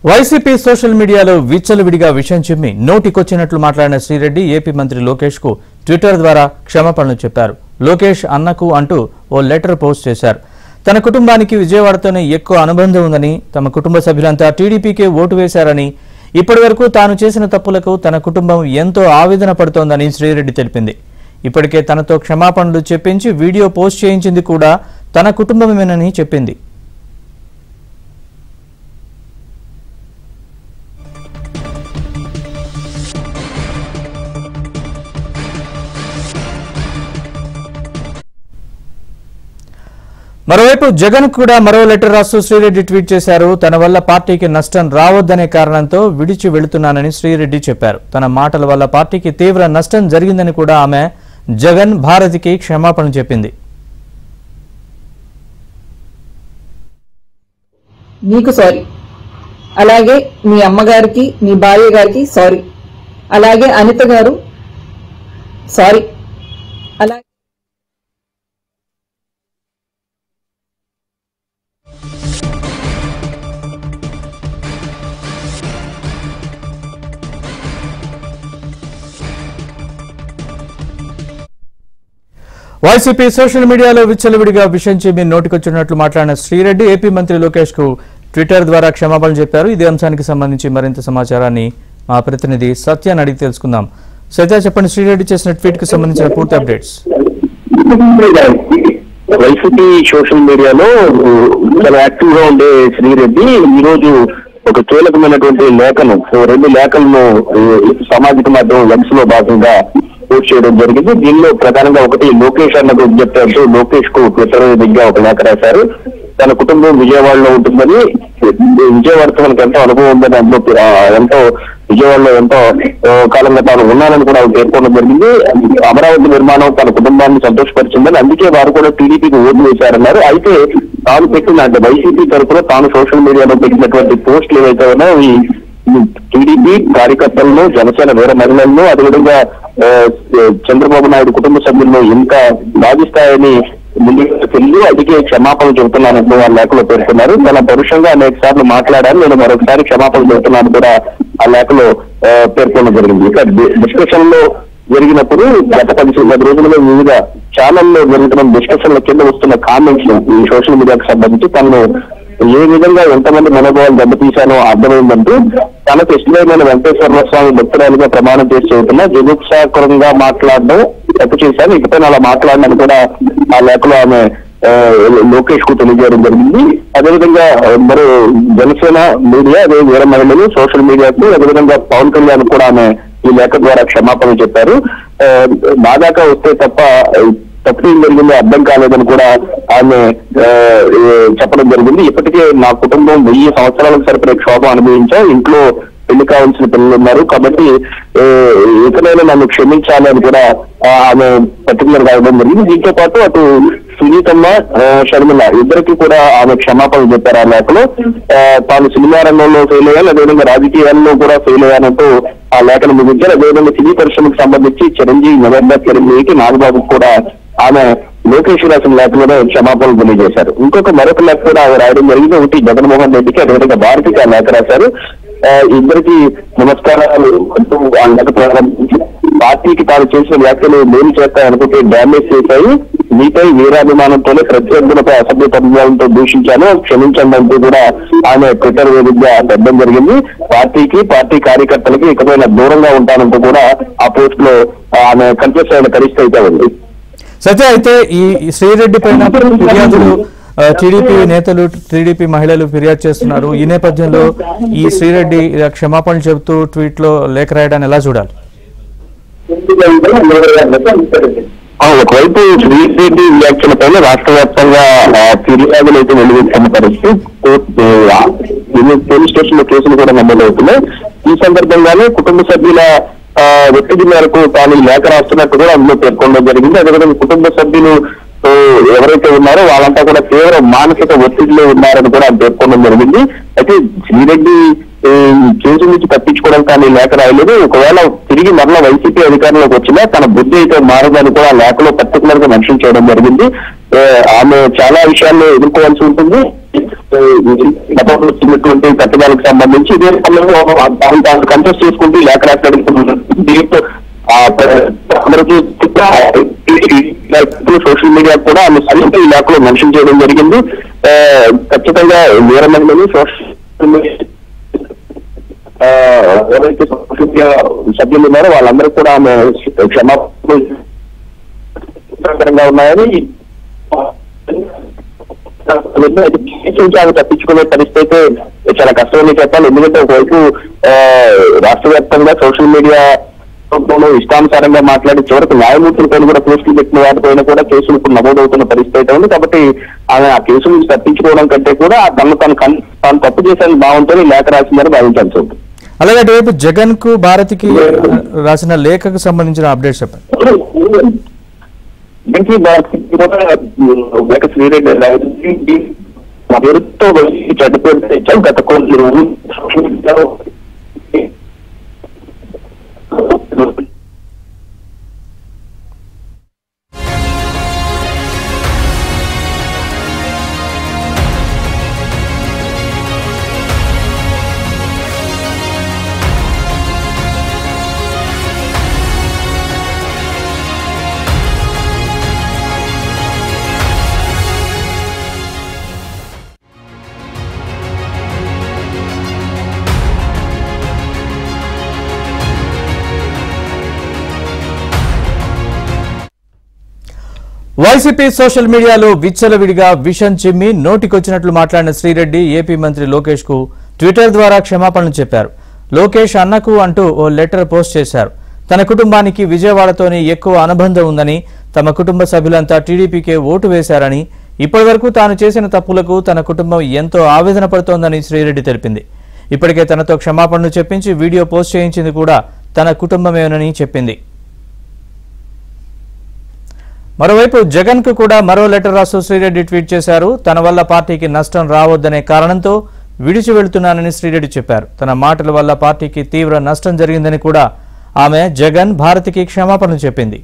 YCP social మీడియాలో విచ్చలవిడిగా విషయం చిమ్మి నోటికొచ్చినట్లు మాట్లాడిన శ్రీరెడ్డి ఏపీ మంత్రి లోకేష్ కు ట్విట్టర్ ద్వారా క్షమాపణలు చెప్పారు. లోకేష్ అన్నకు అంటూ ఓ లెటర్ పోస్ట్ చేశారు. తన కుటుంబానికి విజయవాడతోనే ఎక్కువ అనుబంధం ఉందని, తమ కుటుంబ సభ్యులంతా టీడీపీకే ఓటు వేశారని, ఇప్పటివరకు తాను చేసిన తప్పులకు తన కుటుంబం ఎంతో ఆవేదన పడుతోందని శ్రీరెడ్డి తెలిపింది. ఇప్పటికే తనతో క్షమాపణలు చెప్పించి వీడియో పోస్ట్ చేయించింది కూడా తన కుటుంబమేనని చెప్పింది. మరోవైపు జగన్ కూడా మరో లెటర్ రాస్తూ శ్రీరెడ్డి ట్వీట్ చేశారు. తన వల్ల పార్టీకి నష్టం రావద్దనే కారణంతో విడిచి వెళుతున్నానని శ్రీరెడ్డి చెప్పారు. తన మాటల వల్ల పార్టీకి తీవ్ర నష్టం జరిగిందని కూడా ఆమె జగన్ భారతికి క్షమాపణ చెప్పింది. నీకు సారీ, అలాగే మీ అమ్మగారికి, మీ భార్య గారికి సారీ, అలాగే అనిత గారు సారీ, అలాగే వైసీపీ సోషల్ మీడియాలో విచ్చలవిడిగా విషయం చెప్పి నోటికొచ్చినట్లు మాట్లాడిన శ్రీరెడ్డి ఏపీ మంత్రి లోకేష్ కు ట్విట్టర్ ద్వారా క్షమాపణలు చెప్పారు. ఇదే అంశానికి సంబంధించి మరింత సమాచారాన్ని మా ప్రతినిధి సత్యాన్ని అడిగి తెలుసుకుందాం. సత్య, చెప్పండి, శ్రీరెడ్డి చేసిన ట్వీట్ కు సంబంధించిన పూర్తి అప్డేట్స్. వైసీపీ సోషల్ మీడియాలో చాలా యాక్టివ్ గా ఉండే శ్రీరెడ్డి ఈ రోజు ఒక కీలకమైనటువంటి లేఖను, 2 లేఖలను సామాజిక మాధ్యమం ఎక్స్ లో భాగంగా పోస్ట్ చేయడం జరిగింది. దీనిలో ప్రధానంగా ఒకటి లోకేష్ అన్నకు విజ్ఞప్తి అంటూ లోకేష్ కు ట్విట్టర్ వేదికగా ఒక లేఖ రాశారు. తన కుటుంబం విజయవాడలో ఉంటుందని, విజయవాడతో మనకు ఎంతో అనుభవం ఉందని, అందులో ఎంతో విజయవాడలో ఎంతో కాలంగా తాను ఉన్నానని కూడా పేర్కొనడం జరిగింది. అమరావతి నిర్మాణం తన కుటుంబాన్ని సంతోషపరిచిందని, అందుకే వారు కూడా టీడీపీకి ఓట్లు వేశారన్నారు. అయితే తాను పెట్టిన, అంటే వైసీపీ తరఫున తాను సోషల్ మీడియాలో పెట్టినటువంటి పోస్టులు ఏవైతే ఉన్నాయో ఈ టీడీపీ కార్యకర్తలను, జనసేన వీర మహిళలను, అదేవిధంగా చంద్రబాబు నాయుడు కుటుంబ సభ్యులను ఇంకా బాధిస్తాయని ముందుకెళ్ళి అందుకే క్షమాపణలు చెబుతున్నానంటూ ఆ లేఖలో పేర్కొన్నారు. తన పరుషంగా అనేక సార్లు మాట్లాడారు, నేను మరొకసారి క్షమాపణలు చెబుతున్నాను కూడా ఆ లేఖలో పేర్కొనడం జరిగింది. ఇక డిస్కషన్ లో జరిగినప్పుడు గత 10 రోజులుగా వివిధ ఛానల్లో జరుగుతున్న డిస్కషన్ల కింద వస్తున్న కామెంట్స్ ఈ సోషల్ మీడియాకు సంబంధించి తనను ఏ విధంగా ఎంతమంది మనోభావాలు దెబ్బతీశానో అర్థమైందంటూ తనకు ఇష్టమైన వెంకటేశ్వర స్వామి భక్తురాలుగా ప్రమాణం చేసి చెబుతున్నా జగుప్సాకరంగా మాట్లాడడం తప్పు చేశాను, ఇకపైన అలా మాట్లాడడానికి కూడా ఆ లేఖలో ఆమె లోకేష్ కు తెలియజేయడం జరిగింది. అదేవిధంగా మరో జనసేన మీడియా, అదే వీర మహిళలు సోషల్ మీడియాకు, అదేవిధంగా పవన్ కళ్యాణ్ కూడా ఆమె ఈ లేఖ ద్వారా క్షమాపణలు చెప్పారు. బాధాక వస్తే తప్ప తప్పు జరిగింది అర్థం కాలేదని కూడా ఆమె చెప్పడం జరిగింది. ఇప్పటికే నా కుటుంబం 1000 సంవత్సరాలకు సరిపడే క్షోభం అనుభవించా, ఇంట్లో పెళ్లి కావాల్సిన పిల్లలు ఉన్నారు, కాబట్టి ఇకనైనా నన్ను క్షమించాలి అని కూడా ఆమె పర్టికులర్ గా ఇవ్వడం జరిగింది. దీంతో పాటు అటు సునీతమ్మ, షర్మిల ఇద్దరికి కూడా ఆమె క్షమాపణలు చెప్పారు. ఆ లేఖలో తాను సినిమా రంగంలో ఫెయిల్ అయ్యాను, అదేవిధంగా రాజకీయాల్లో కూడా ఫెయిల్ అయ్యానంటూ ఆ లేఖను ముగించారు. అదేవిధంగా సినీ పరిశ్రమకు సంబంధించి చిరంజీవి, మెగాస్టార్ చిరంజీవికి, నాగబాబు కూడా ఆమె లోకేష్ రాసిన లేఖలోనే క్షమాపణలు తెలియజేశారు. మరొక లేఖ కూడా ఆమె రాయడం జరిగింది. ఒకటి జగన్మోహన్ రెడ్డికి, అదేవిధంగా భారతికి ఆ లేఖ రాశారు. ఇద్దరికి నమస్కారాలు అంటూ ఆ లేఖ ప్రారంభించి పార్టీకి తాను చేసిన వ్యాఖ్యలు మేలు చేస్తాయనుకుంటే డ్యామేజ్ చేశాయి, మీపై వీరాభిమానంతోనే ప్రత్యర్థులపై అసభ్య పదజాలంతో దూషించాను, క్షమించండి అంటూ కూడా ఆమె ట్విట్టర్ వేదికగా పెట్టడం జరిగింది. పార్టీకి, పార్టీ కార్యకర్తలకి ఇకపైన దూరంగా ఉంటానంటూ కూడా ఆ పోస్ట్ లో ఆమె కన్ఫెస్ అయిన పరిస్థితి అయితే ఉంది. సత్య, అయితే ఈ శ్రీరెడ్డి పైన ఫిర్యాదులు టీడీపీ నేతలు, టీడీపీ మహిళలు ఫిర్యాదు చేస్తున్నారు. ఈ నేపథ్యంలో ఈ శ్రీరెడ్డి క్షమాపణలు చెబుతూ ట్వీట్ లో లేఖ రాయడాన్ని ఎలా చూడాలి? ఒకవైపు శ్రీరెడ్డి వ్యాఖ్యల పైన రాష్ట్ర వ్యాప్తంగా ఫిర్యాదులు అయితే వెలువెత్తున్న పరిస్థితి, పోలీస్ స్టేషన్ లో కేసులు కూడా నమోదవుతున్నాయి. ఈ సందర్భంగానే కుటుంబ సభ్యుల ఒత్తిడి మేరకు తాను లేఖ రాస్తున్నట్టు కూడా అందులో పేర్కొనడం జరిగింది. అదేవిధంగా కుటుంబ సభ్యులు సో ఎవరైతే ఉన్నారో వాళ్ళంతా కూడా తీవ్ర మానసిక ఒత్తిడిలో ఉన్నారని కూడా ఆయన పేర్కొనడం జరిగింది. అయితే శ్రీరెడ్డి కేసు నుంచి తప్పించుకోవడం కానీ లేఖ రాయలేదు. ఒకవేళ తిరిగి మరలా వైసీపీ అధికారంలోకి వచ్చినా తన బుద్ధి అయితే మారదని కూడా లేఖలో పర్టికులర్ గా మెన్షన్ చేయడం జరిగింది. ఆమె చాలా విషయాల్లో ఎదుర్కోవాల్సి ఉంటుంది. గతంలో వచ్చినటువంటి కట్టడాలకు సంబంధించి ఇదే సమయంలో కంటెస్ట్ చేసుకుంటూ లేఖ రాసినట్టు దీంతో అందరికీ సోషల్ మీడియా కూడా ఆమె సరిగ్గా ఈ లేఖలో మెన్షన్ చేయడం జరిగింది. ఖచ్చితంగా వీరమహిళని సోషల్ మీడియా ఎవరైతే సోషల్ మీడియా సభ్యులు ఉన్నారో వాళ్ళందరూ కూడా ఆమె క్షమాపణగా ఉన్నాయని తప్పించుకునే పరిస్థితి అయితే చాలా కష్టమని చెప్పాలి. ఎందుకంటే ఒకవైపు రాష్ట్ర వ్యాప్తంగా సోషల్ మీడియా ఇష్టానుసారంగా మాట్లాడి చివరికి న్యాయమూర్తులపైన కూడా పోస్టులు పెట్టిన వాటిపైన కూడా కేసులు ఇప్పుడు నమోదవుతున్న పరిస్థితి అయితే ఉంది. కాబట్టి ఆమె ఆ కేసు నుంచి తప్పించుకోవడం కంటే కూడా తాను తప్పు చేసేది బాగుంటుంది లేఖ రాసిందని భావించాల్సి ఉంటుంది. అలాగే అటువైపు జగన్ కు భారతికి రాసిన లేఖకు సంబంధించిన అప్డేట్స్ చెప్పండి. లేఖ శ్రీరెడ్డి పేరుతో చెడ్డపేరు ఇచ్చాం. గత కొన్ని రోజులు వైసీపీ సోషల్ మీడియాలో విచ్చలవిడిగా విషం చిమ్మి నోటికొచ్చినట్లు మాట్లాడిన శ్రీరెడ్డి ఏపీ మంత్రి లోకేష్ కు ట్విట్టర్ ద్వారా క్షమాపణలు చెప్పారు. లోకేష్ అన్నకు అంటూ ఓ లెటర్ పోస్ట్ చేశారు. తన కుటుంబానికి విజయవాడతోనే ఎక్కువ అనుబంధం ఉందని, తమ కుటుంబ సభ్యులంతా టీడీపీకే ఓటు వేశారని, ఇప్పటివరకు తాను చేసిన తప్పులకు తన కుటుంబం ఎంతో ఆవేదన పడుతోందని శ్రీరెడ్డి తెలిపింది. ఇప్పటికే తనతో క్షమాపణలు చెప్పించి వీడియో పోస్ట్ చేయించింది కూడా తన కుటుంబమేనని చెప్పింది. మరోవైపు జగన్ కు కూడా మరో లెటర్ రాస్తూ శ్రీరెడ్డి ట్వీట్ చేశారు. తన వల్ల పార్టీకి నష్టం రావద్దనే కారణంతో విడిచి వెళ్తున్నానని శ్రీరెడ్డి చెప్పారు. తన మాటల వల్ల పార్టీకి తీవ్ర నష్టం జరిగిందని కూడా ఆమె జగన్ భారతికి క్షమాపణలు చెప్పింది.